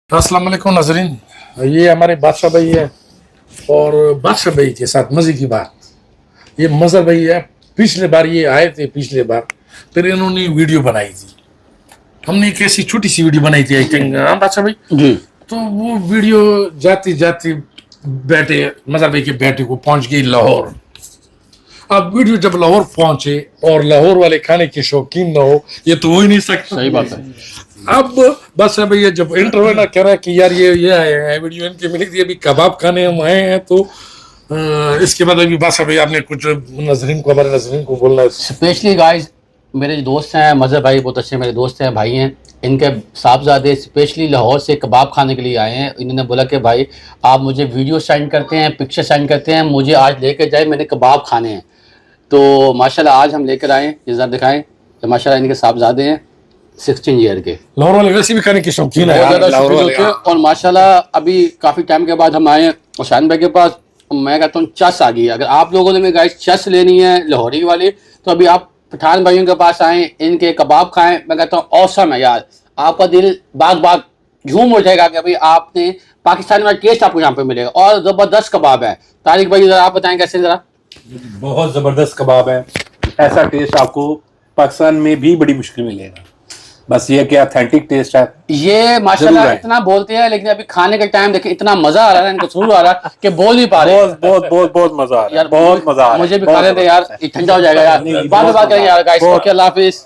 अस्सलाम वालेकुम नाज़रीन। ये हमारे बादशाह भाई है और बादशाह भाई के साथ मजे की बात, ये मज़ा भाई है। पिछले बार ये आए थे, पिछले बार फिर इन्होंने वीडियो बनाई थी। हमने एक ऐसी छोटी सी वीडियो बनाई थी आई थिंक, हाँ बादशाह भाई जी। तो वो वीडियो जाती जाती बेटे मज़ा भाई के बेटे को पहुंच गई लाहौर। अब वीडियो जब लाहौर पहुंचे और लाहौर वाले खाने के शौकीन ना हो ये तो हो ही नहीं सकता। सही बात है। अब बस भैया जब इंटरव्यू ना कह रहा है कि यार ये आए हैं वीडियो इनके मिली थी, अभी कबाब खाने हम आए हैं, तो इसके बाद अभी बस भैया आपने कुछ नजरीन को, हमारे नजरीन को बोलना है। स्पेशली गाइस, मेरे जो दोस्त हैं मज़हर भाई, बहुत अच्छे मेरे दोस्त हैं, भाई हैं। इनके साहबजादे स्पेशली लाहौर से कबाब खाने के लिए आए हैं। इन्होंने बोला कि भाई आप मुझे वीडियो सेंड करते हैं, पिक्चर सेंड करते हैं, मुझे आज लेकर जाए, मैंने कबाब खाने हैं। तो माशाल्लाह आज हम लेकर आए, ये ज़रा दिखाएं। तो माशाल्लाह इनके साहबजादे हैं 16 ईयर के, लाहौर वाले वैसे भी खाने के शौकीन है बहुत यार, ज़्यादा लाहौर शौकीन वाले, होते हैं। हाँ। और माशाल्लाह अभी काफ़ी टाइम के बाद हम आए हैं हुसैन भाई के पास। मैं कहता हूँ चस आ गई है। अगर आप लोगों ने भी गाइस चस लेनी है लाहौरी वाली, तो अभी आप पठान भाइयों के पास आएँ, इनके कबाब खाएं। मैं कहता हूँ औसम है यार, आपका दिल बाग बाग झूम उठेगा कि भाई आपने पाकिस्तान वाला टेस्ट आपको यहाँ पे मिलेगा। और ज़बरदस्त कबाब है। तारिक भाई ज़रा आप बताएं कैसे ज़रा। बहुत जबरदस्त कबाब है। ऐसा टेस्ट आपको पाकिस्तान में भी बड़ी मुश्किल मिलेगा। बस ये कि ऑथेंटिक टेस्ट है। ये माशाल्लाह जरूर है। इतना बोलते हैं, लेकिन अभी खाने के टाइम देखे इतना मजा आ रहा है, इनको शुरू आ रहा है कि बोल नहीं पा रहे। बहुत बहुत बहुत बहुत मजा आ रहा है, यार बहुत मजा आ रहा है। मुझे भी बहुत खाने दे यार, जबरदस्त है। ठंडा हो जाएगा यार। नहीं, बाद में बहुत बात करेंगे मजा यार गाइस। बहुत- ओके, अल्लाह हाफिज।